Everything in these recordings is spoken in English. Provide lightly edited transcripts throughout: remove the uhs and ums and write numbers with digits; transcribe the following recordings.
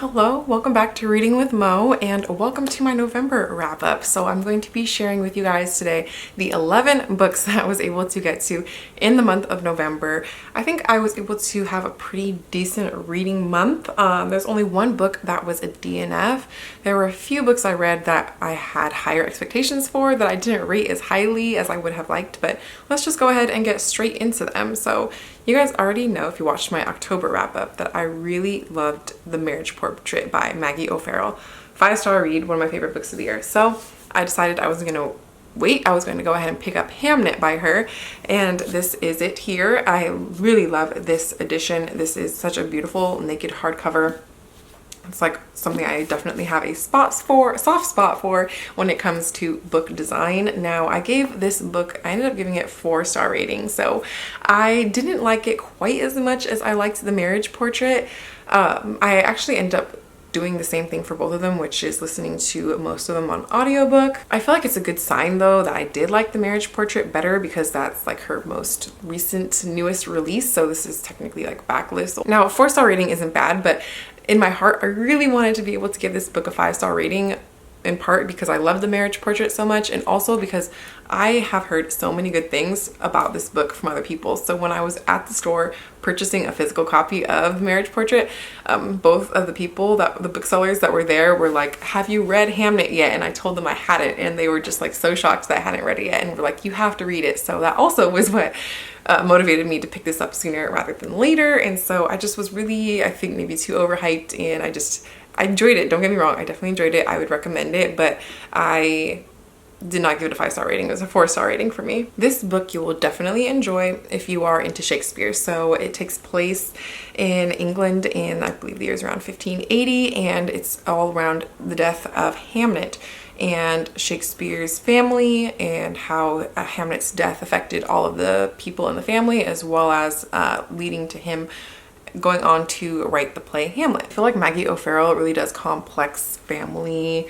Hello, welcome back to Reading with Mo, and welcome to my November wrap up. So I'm going to be sharing with you guys today the 11 books that I was able to get to in the month of November. I think I was able to have a pretty decent reading month. There's only one book that was a DNF. There were a few books I read that I had higher expectations for that I didn't rate as highly as I would have liked, but let's just go ahead and get straight into them. So you guys already know, if you watched my October wrap up, that I really loved The Marriage Portrait by Maggie O'Farrell. 5-star read, one of my favorite books of the year. So I decided I wasn't going to wait. I was going to go ahead and pick up Hamnet by her, and this is it here. I really love this edition. This is such a beautiful naked hardcover. It's like something I definitely have a soft spot for when it comes to book design. Now, I gave this book, I ended up giving it 4-star rating. So I didn't like it quite as much as I liked The Marriage Portrait. I actually ended up doing the same thing for both of them, which is listening to most of them on audiobook. I feel like it's a good sign though that I did like The Marriage Portrait better, because that's like her most recent, newest release. So this is technically like backlist. Now, 4-star rating isn't bad, but in my heart, I really wanted to be able to give this book a 5-star rating, in part because I love The Marriage Portrait so much, and also because I have heard so many good things about this book from other people. So when I was at the store purchasing a physical copy of The Marriage Portrait, both of the booksellers that were there were like, "Have you read Hamnet yet?" And I told them I hadn't, and they were just like so shocked that I hadn't read it yet, and were like, "You have to read it." So that also was what motivated me to pick this up sooner rather than later. And so I just was really, I think, maybe too overhyped, and I enjoyed it. Don't get me wrong, I definitely enjoyed it. I would recommend it, but I did not give it a 5-star rating. It was a 4-star rating for me. This book you will definitely enjoy if you are into Shakespeare. So it takes place in England in, I believe, the years around 1580, and it's all around the death of Hamnet and Shakespeare's family, and how Hamnet's death affected all of the people in the family, as well as leading to him going on to write the play Hamlet. I feel like Maggie O'Farrell really does complex family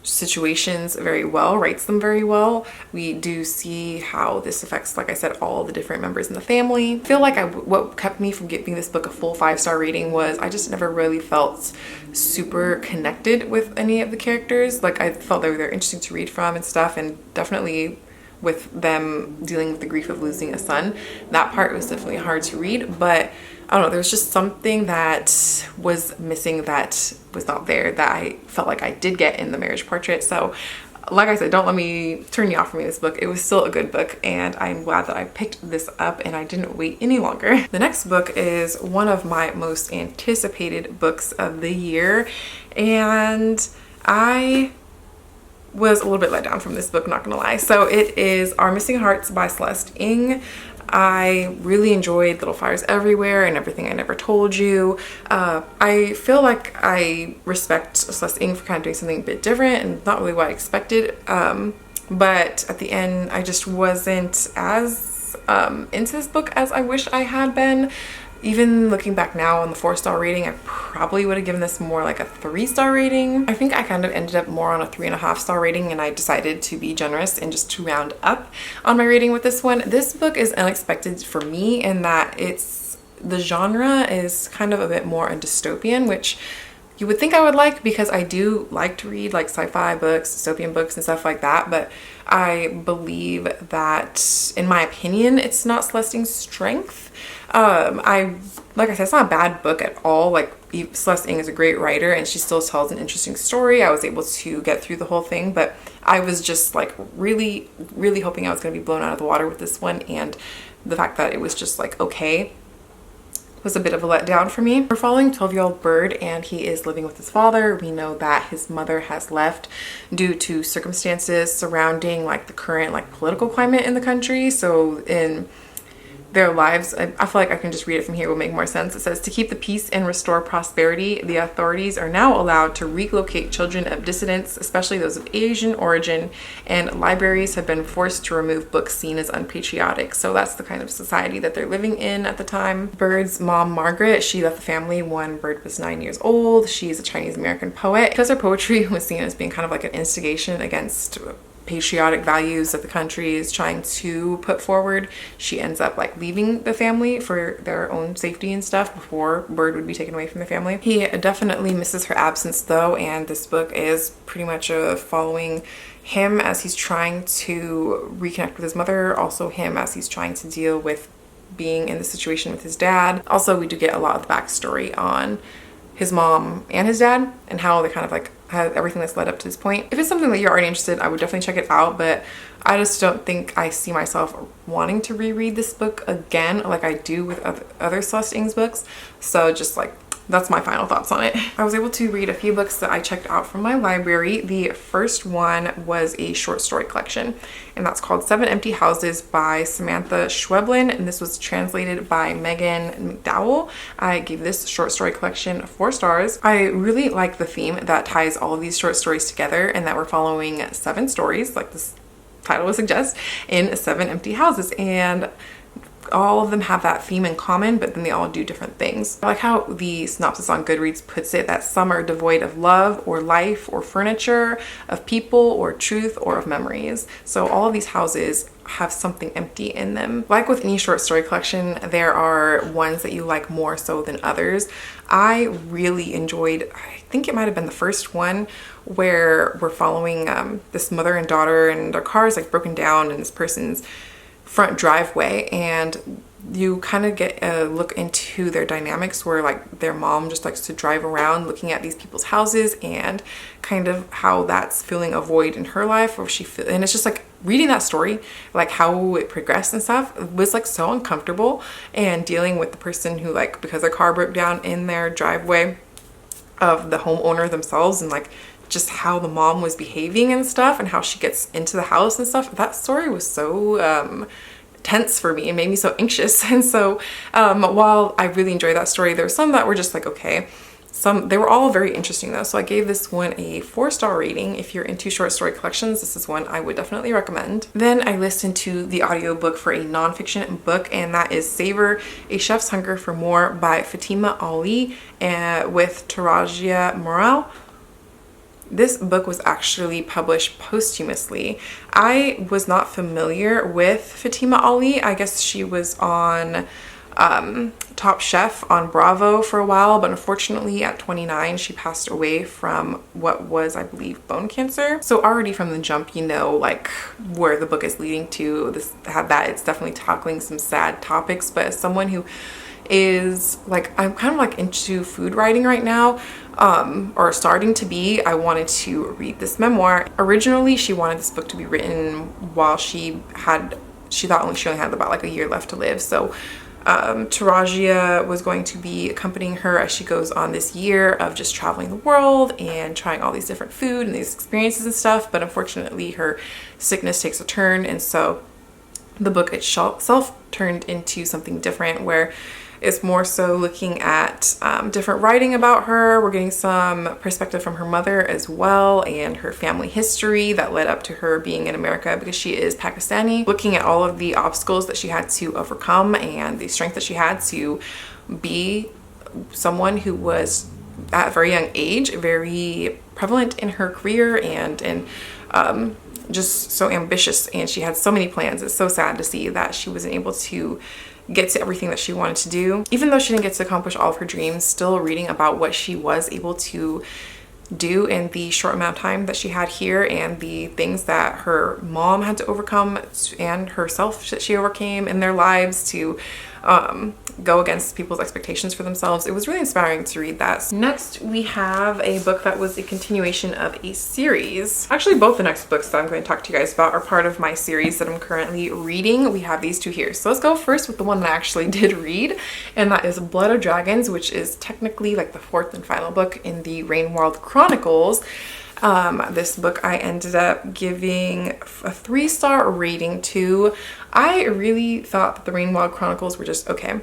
situations very well, writes them very well. We do see how this affects, like I said, all the different members in the family. I feel like what kept me from giving this book a full 5-star rating was I just never really felt super connected with any of the characters. Like, I felt they were interesting to read from and stuff, and definitely with them dealing with the grief of losing a son, that part was definitely hard to read. But I don't know, there was just something that was missing, that was not there, that I felt like I did get in The Marriage Portrait. So like I said, don't let me turn you off from this book. It was still a good book, and I'm glad that I picked this up and I didn't wait any longer. The next book is one of my most anticipated books of the year, and I was a little bit let down from this book, not gonna lie. So it is Our Missing Hearts by Celeste Ng. I really enjoyed Little Fires Everywhere and Everything I Never Told You. I feel like I respect Celeste Ng for kind of doing something a bit different and not really what I expected. But at the end, I just wasn't as into this book as I wish I had been. Even looking back now on the 4-star rating, I probably would have given this more like a 3-star rating. I think I kind of ended up more on a 3.5-star rating, and I decided to be generous and just to round up on my rating with this one. This book is unexpected for me in that the genre is kind of a bit more a dystopian, which you would think I would like, because I do like to read like sci-fi books, dystopian books and stuff like that. But I believe that, in my opinion, it's not Celeste Ng's strength. Like I said, it's not a bad book at all. Like, Celeste Ng is a great writer, and she still tells an interesting story. I was able to get through the whole thing, but I was just like really, really hoping I was going to be blown out of the water with this one, and the fact that it was just like okay was a bit of a letdown for me. We're following 12-year-old Bird, and he is living with his father. We know that his mother has left due to circumstances surrounding like the current like political climate in the country. So in their lives, I feel like I can just read it from here, it will make more sense. It says, to keep the peace and restore prosperity, the authorities are now allowed to relocate children of dissidents, especially those of Asian origin, and libraries have been forced to remove books seen as unpatriotic. So that's the kind of society that they're living in at the time. Bird's mom, Margaret, she left the family when Bird was 9 years old. She's a Chinese American poet. Because her poetry was seen as being kind of like an instigation against patriotic values that the country is trying to put forward, she ends up like leaving the family for their own safety and stuff before word would be taken away from the family. He definitely misses her absence though, and this book is pretty much following him as he's trying to reconnect with his mother, also him as he's trying to deal with being in the situation with his dad. Also, we do get a lot of the backstory on his mom and his dad and how they kind of like had everything that's led up to this point. If it's something that you're already interested in, I would definitely check it out, but I just don't think I see myself wanting to reread this book again like I do with other Celeste Ng's books. So just like, that's my final thoughts on it. I was able to read a few books that I checked out from my library. The first one was a short story collection, and that's called 7 Empty Houses by Samantha Schweblin, and this was translated by Megan McDowell. I gave this short story collection 4 stars. I really like the theme that ties all of these short stories together, and that we're following 7 stories, like this title would suggest, in 7 empty houses, and all of them have that theme in common, but then they all do different things. I like how the synopsis on Goodreads puts it, that some are devoid of love or life or furniture, of people or truth or of memories. So all of these houses have something empty in them. Like with any short story collection, there are ones that you like more so than others. I really enjoyed, I think it might have been the first one, where we're following this mother and daughter, and their car is like broken down in this person's front driveway, and you kind of get a look into their dynamics where like their mom just likes to drive around looking at these people's houses and kind of how that's filling a void in her life, or and it's just like reading that story, like how it progressed and stuff, was like so uncomfortable, and dealing with the person who, like, because their car broke down in their driveway of the homeowner themselves, and like just how the mom was behaving and stuff, and how she gets into the house and stuff. That story was so tense for me and made me so anxious. And so while I really enjoyed that story, there were some that were just like, okay. They were all very interesting though. So I gave this one a 4-star rating. If you're into short story collections, this is one I would definitely recommend. Then I listened to the audiobook for a nonfiction book, and that is Savor, A Chef's Hunger for More by Fatima Ali with Tarajia Morale. This book was actually published posthumously. I was not familiar with Fatima Ali. I guess she was on Top Chef on Bravo for a while, but unfortunately at 29 she passed away from what was, I believe, bone cancer. So already from the jump, you know, like where the book is leading to. It's definitely tackling some sad topics, but as someone who is like, I'm kind of like into food writing right now, or starting to be, I wanted to read this memoir. Originally she wanted this book to be written while she thought she only had about like a year left to live. So Tarajia was going to be accompanying her as she goes on this year of just traveling the world and trying all these different food and these experiences and stuff, but unfortunately her sickness takes a turn, and so the book itself turned into something different, where it's more so looking at different writing about her. We're getting some perspective from her mother as well, and her family history that led up to her being in America, because she is Pakistani. Looking at all of the obstacles that she had to overcome and the strength that she had to be someone who was at a very young age very prevalent in her career and just so ambitious, and she had so many plans. It's so sad to see that she wasn't able to get to everything that she wanted to do. Even though she didn't get to accomplish all of her dreams, still reading about what she was able to do in the short amount of time that she had here, and the things that her mom had to overcome and herself that she overcame in their lives to go against people's expectations for themselves. It was really inspiring to read that. Next, we have a book that was a continuation of a series. Actually, both the next books that I'm going to talk to you guys about are part of my series that I'm currently reading. We have these two here. So let's go first with the one that I actually did read, and that is Blood of Dragons, which is technically like the 4th and final book in the Rainworld Chronicles. This book I ended up giving a 3-star rating to. I really thought that the Rainwild Chronicles were just okay.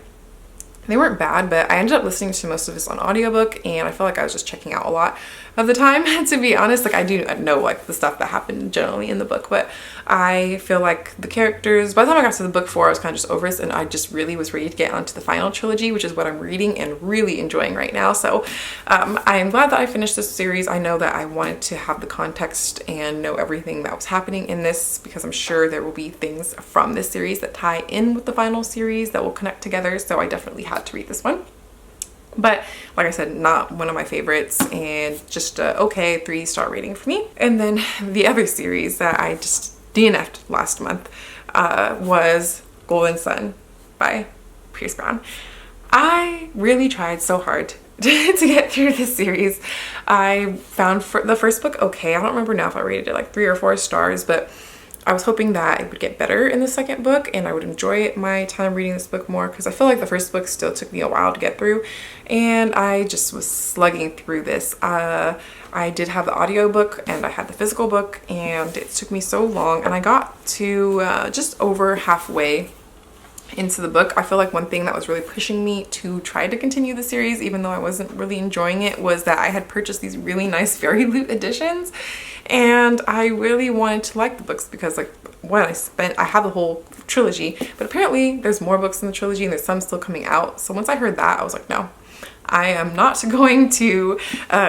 They weren't bad, but I ended up listening to most of this on audiobook, and I feel like I was just checking out a lot of the time, to be honest. Like, I do know like the stuff that happened generally in the book, but I feel like the characters, by the time I got to the book 4, I was kind of just over it, and I just really was ready to get onto the final trilogy, which is what I'm reading and really enjoying right now. So I am glad that I finished this series. I know that I wanted to have the context and know everything that was happening in this, because I'm sure there will be things from this series that tie in with the final series that will connect together. So I definitely had to read this one. But like I said, not one of my favorites, and just a okay 3-star rating for me. And then the other series that I just DNF'd last month was Golden Sun by Pierce Brown. I really tried so hard to get through this series. I found the first book okay. I don't remember now if I rated it like 3 or 4 stars, but I was hoping that it would get better in the second book and I would enjoy my time reading this book more, because I feel like the first book still took me a while to get through, and I just was slugging through this. I did have the audiobook and I had the physical book, and it took me so long, and I got to just over halfway into the book. I feel like one thing that was really pushing me to try to continue the series, even though I wasn't really enjoying it, was that I had purchased these really nice Fairy Loot editions, and I really wanted to like the books because, like, when I have the whole trilogy, but apparently there's more books in the trilogy and there's some still coming out. So once I heard that, I was like, no, I am not going to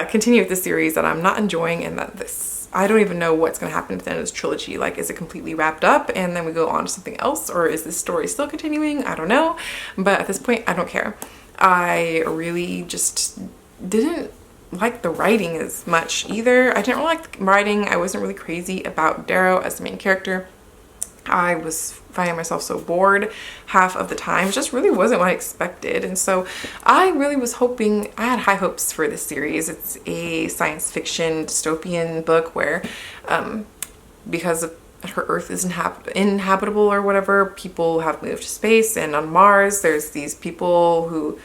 continue with this series that I'm not enjoying, and that I don't even know what's going to happen at the end of this trilogy. Like, is it completely wrapped up and then we go on to something else, or is this story still continuing? I don't know. But at this point, I don't care. I really just didn't like the writing as much either. I didn't really like the writing. I wasn't really crazy about Darrow as the main character. I was finding myself so bored half of the time. It just really wasn't what I expected. And so I really was hoping, I had high hopes for this series. It's a science fiction dystopian book where because of her Earth is inhabitable or whatever, people have moved to space, and on Mars there's these people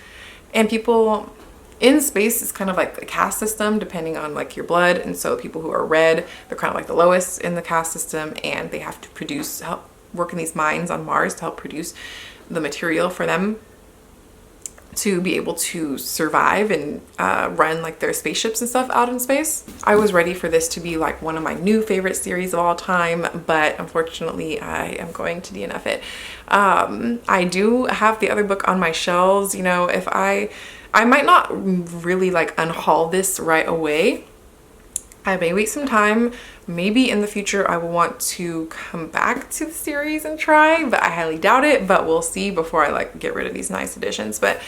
people in space is kind of like a caste system depending on like your blood, and so people who are red, they're kind of like the lowest in the caste system, and they have to help work in these mines on Mars to help produce the material for them to be able to survive and run like their spaceships and stuff out in space. I was ready for this to be like one of my new favorite series of all time, but unfortunately I am going to DNF it. I do have the other book on my shelves. You know, if I might not really like unhaul this right away. I may wait some time. Maybe in the future I will want to come back to the series and try, but I highly doubt it. But we'll see before I like get rid of these nice editions. But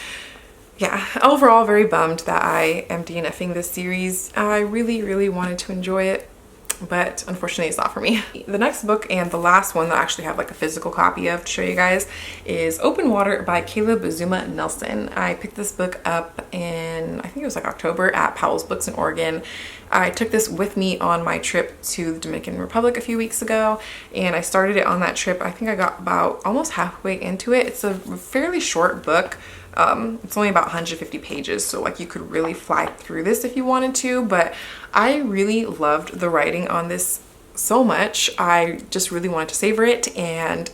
yeah, overall very bummed that I am DNFing this series. I really, really wanted to enjoy it, but unfortunately it's not for me. The next book, and the last one that I actually have like a physical copy of to show you guys, is Open Water by Caleb Zuma Nelson. I picked this book up in, I think it was like October, at Powell's Books in Oregon. I took this with me on my trip to the Dominican Republic a few weeks ago, and I started it on that trip. I think I got about almost halfway into it. It's a fairly short book. It's only about 150 pages, so like you could really fly through this if you wanted to, but I really loved the writing on this so much. I just really wanted to savor it and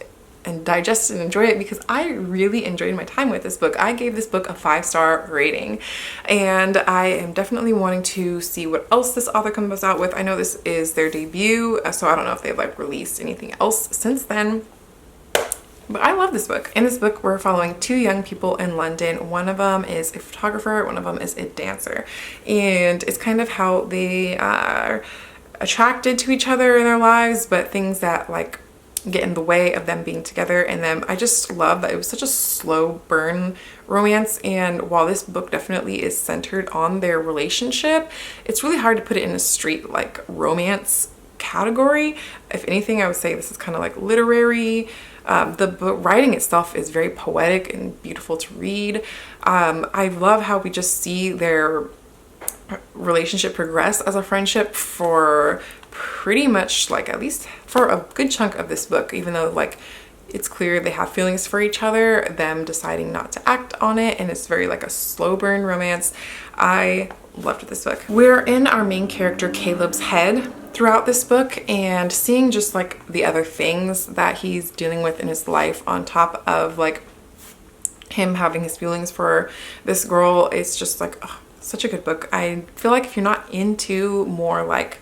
digest and enjoy it, because I really enjoyed my time with this book. I gave this book a 5-star rating, and I am definitely wanting to see what else this author comes out with. I know this is their debut, so I don't know if they've like released anything else since then. But I love this book. In this book, we're following 2 young people in London. One of them is a photographer, one of them is a dancer. And it's kind of how they are attracted to each other in their lives, but things that like get in the way of them being together. And then I just love that it was such a slow burn romance. And while this book definitely is centered on their relationship, it's really hard to put it in a straight like romance category. If anything, I would say this is kind of like literary. The book writing itself is very poetic and beautiful to read. I love how we just see their relationship progress as a friendship for pretty much like at least for a good chunk of this book, even though like it's clear they have feelings for each other, them deciding not to act on it, and it's very like a slow burn romance. I loved this book. We're in our main character Caleb's head throughout this book, and seeing just like the other things that he's dealing with in his life on top of like him having his feelings for this girl. It's just like, oh, such a good book. I feel like if you're not into more like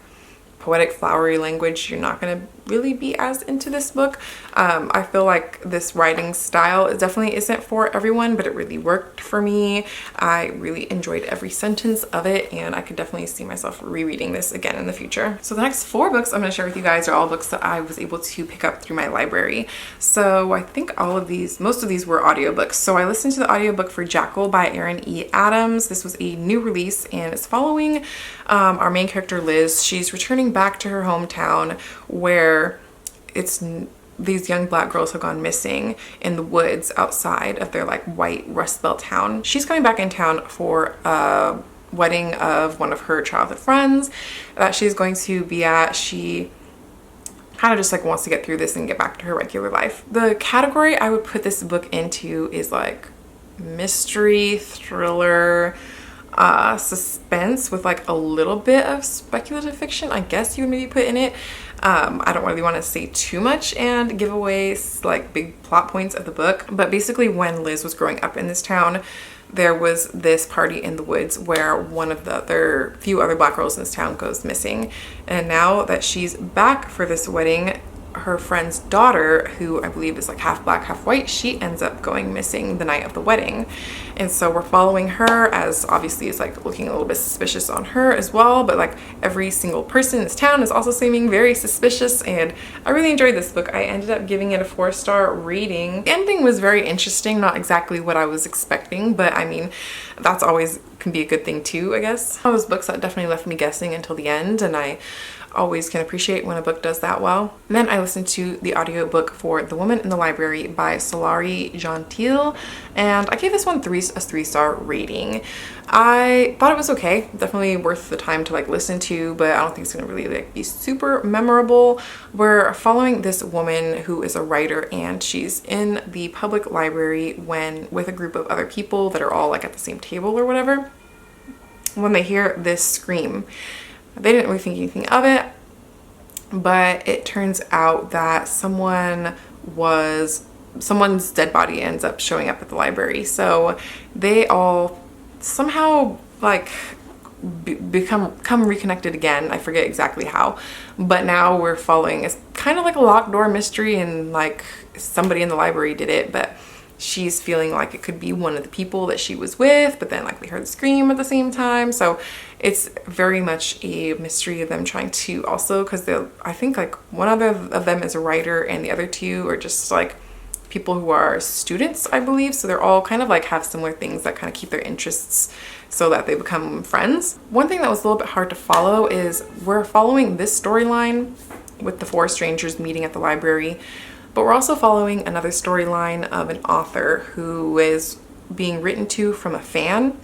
poetic flowery language, you're not going to really be as into this book. I feel like this writing style definitely isn't for everyone, but it really worked for me. I really enjoyed every sentence of it, and I could definitely see myself rereading this again in the future. So the next 4 books I'm going to share with you guys are all books that I was able to pick up through my library. So I think most of these were audiobooks. So I listened to the audiobook for Jackal by Erin E. Adams. This was a new release, and it's following our main character Liz. She's returning back to her hometown where these young black girls have gone missing in the woods outside of their like white Rust Belt town. She's coming back in town for a wedding of one of her childhood friends that she's going to be at. She kind of just like wants to get through this and get back to her regular life. The category I would put this book into is like mystery, thriller, suspense with like a little bit of speculative fiction, I guess you would maybe put in it. I don't really want to say too much and give away like big plot points of the book, but basically when Liz was growing up in this town, there was this party in the woods where one of the few other black girls in this town goes missing, and now that she's back for this wedding, her friend's daughter, who I believe is like half black, half white, she ends up going missing the night of the wedding. And so we're following her, as obviously it's like looking a little bit suspicious on her as well, but like every single person in this town is also seeming very suspicious, and I really enjoyed this book. I ended up giving it a 4-star rating. The ending was very interesting, not exactly what I was expecting, but I mean, that's always can be a good thing too, I guess. One of those books that definitely left me guessing until the end, and I always can appreciate when a book does that well. And then I listened to the audiobook for The Woman in the Library by Solari Gentile, and I gave this one a 3-star rating. I thought it was okay, definitely worth the time to like listen to, but I don't think it's gonna really like be super memorable. We're following this woman who is a writer, and she's in the public library with a group of other people that are all like at the same table or whatever, when they hear this scream. They didn't really think anything of it, but it turns out that someone's dead body ends up showing up at the library. So they all somehow like become reconnected again. I forget exactly how, but now we're following, it's kind of like a locked door mystery, and like somebody in the library did it, but she's feeling like it could be one of the people that she was with, but then like we heard the scream at the same time. So it's very much a mystery of them trying to also, because I think like one other of them is a writer and the other 2 are just like people who are students, I believe. So they're all kind of like have similar things that kind of keep their interests so that they become friends. One thing that was a little bit hard to follow is we're following this storyline with the 4 strangers meeting at the library, but we're also following another storyline of an author who is being written to from a fan,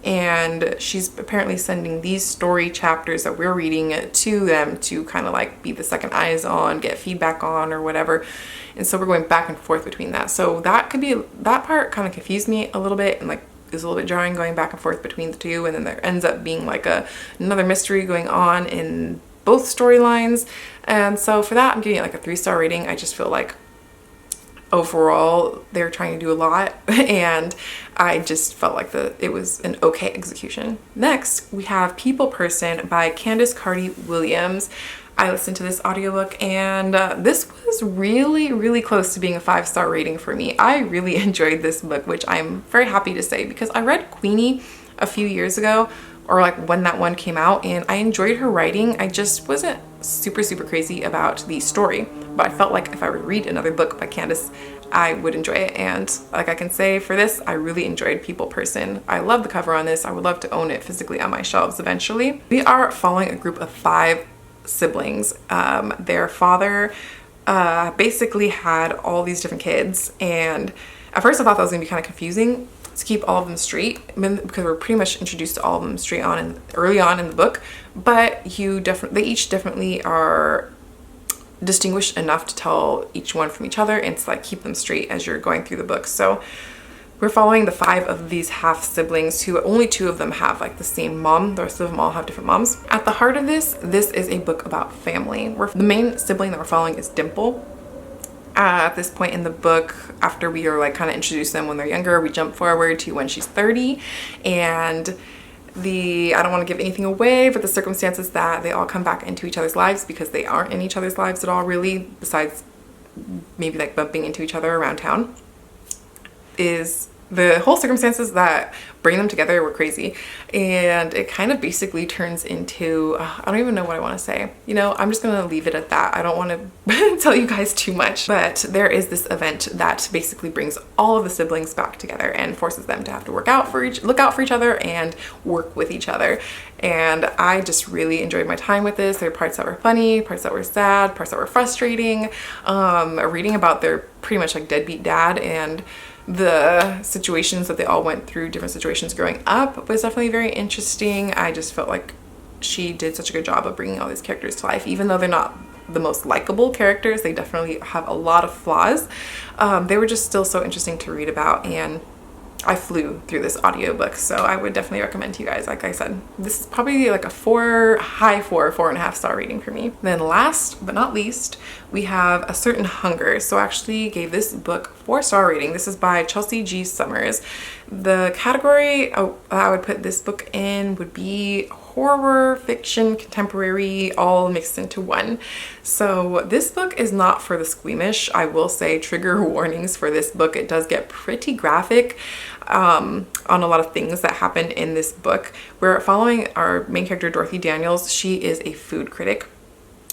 and she's apparently sending these story chapters that we're reading to them to kind of like be the second eyes on, get feedback on or whatever. And so we're going back and forth between that. So that part kind of confused me a little bit, and like is a little bit jarring going back and forth between the 2, and then there ends up being like another mystery going on in both storylines. And so for that, I'm giving it like a 3-star rating. I just feel like overall they're trying to do a lot, and I just felt like it was an okay execution. Next, we have People Person by Candice Carty Williams. I listened to this audiobook, and this was really, really close to being a 5-star rating for me. I really enjoyed this book, which I'm very happy to say, because I read Queenie a few years ago, or like when that one came out, and I enjoyed her writing. I just wasn't super crazy about the story, but I felt like if I were to read another book by Candice, I would enjoy it. And like I can say for this, I really enjoyed People Person. I love the cover on this. I would love to own it physically on my shelves eventually. We are following a group of 5 siblings. Their father basically had all these different kids, and at first I thought that was gonna be kind of confusing to keep all of them straight, because we're pretty much introduced to all of them straight on and early on in the book, but they each definitely are distinguished enough to tell each one from each other and to like keep them straight as you're going through the book. So we're following the 5 of these half siblings, who only 2 of them have like the same mom. The rest of them all have different moms. At the heart of this is a book about family. The main sibling that we're following is Dimple. At this point in the book, after we are like kind of introduced them when they're younger, we jump forward to when she's 30, and I don't want to give anything away, but the circumstances that they all come back into each other's lives, because they aren't in each other's lives at all really, besides maybe like bumping into each other around town, is the whole circumstances that bring them together were crazy. And it kind of basically turns into, I don't even know what I want to say. You know, I'm just gonna leave it at that. I don't want to tell you guys too much, but there is this event that basically brings all of the siblings back together and forces them to have to look out for each other and work with each other. And I just really enjoyed my time with this. There were parts that were funny, parts that were sad, parts that were frustrating. Reading about their pretty much like deadbeat dad and the situations that they all went through, different situations growing up, was definitely very interesting. I just felt like she did such a good job of bringing all these characters to life. Even though they're not the most likable characters, they definitely have a lot of flaws. They were just still so interesting to read about, and I flew through this audiobook, so I would definitely recommend to you guys. Like I said, this is probably like a 4.5 star rating for me. Then last but not least, we have A Certain Hunger. So I actually gave this book 4-star rating. This is by Chelsea G. Summers. The category I would put this book in would be horror, fiction, contemporary, all mixed into one. So this book is not for the squeamish. I will say trigger warnings for this book. It does get pretty graphic on a lot of things that happen in this book. We're following our main character, Dorothy Daniels. She is a food critic.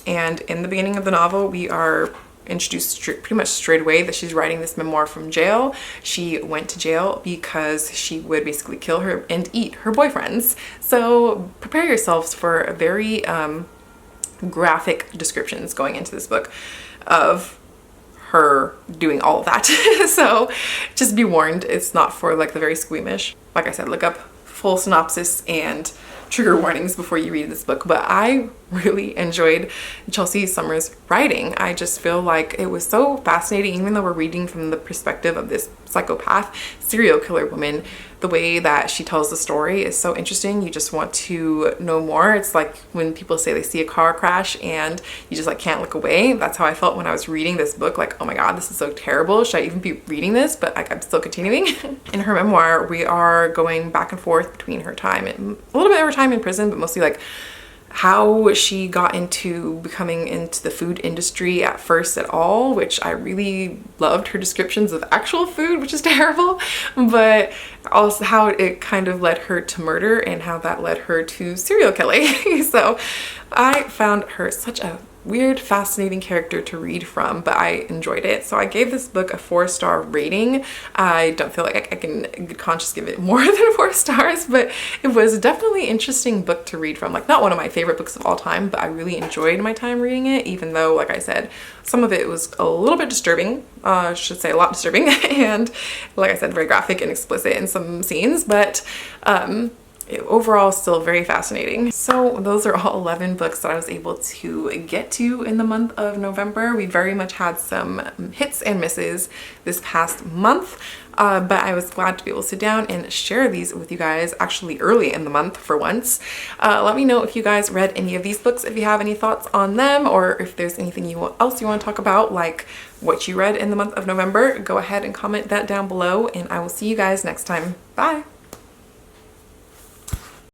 And in the beginning of the novel, we are introduced pretty much straight away that she's writing this memoir from jail. She went to jail because she would basically kill her and eat her boyfriends. So prepare yourselves for a very graphic descriptions going into this book of her doing all of that. So just be warned, it's not for like the very squeamish. Like I said, look up full synopsis and trigger warnings before you read this book. But I really enjoyed Chelsea Summers' writing. I just feel like it was so fascinating, even though we're reading from the perspective of this psychopath serial killer woman. The way that she tells the story is so interesting. You just want to know more. It's like when people say they see a car crash and you just like can't look away. That's how I felt when I was reading this book. Like, oh my god, this is so terrible. Should I even be reading this? But like, I'm still continuing. In her memoir, we are going back and forth between her time and a little bit of her time in prison, but mostly like how she got into becoming into the food industry at first at all, which I really loved her descriptions of actual food, which is terrible, but also how it kind of led her to murder and how that led her to serial killing. So I found her such a weird, fascinating character to read from, but I enjoyed it. So I gave this book a 4-star rating. I don't feel like I can in good conscience give it more than 4 stars, but it was definitely an interesting book to read from. Like, not one of my favorite books of all time, but I really enjoyed my time reading it, even though, like I said, some of it was a little bit disturbing. I should say a lot disturbing, and like I said, very graphic and explicit in some scenes, but overall still very fascinating. So those are all 11 books that I was able to get to in the month of November. We very much had some hits and misses this past month, but I was glad to be able to sit down and share these with you guys actually early in the month for once. Let me know if you guys read any of these books, if you have any thoughts on them, or if there's anything else you want to talk about, like what you read in the month of November. Go ahead and comment that down below, and I will see you guys next time. Bye!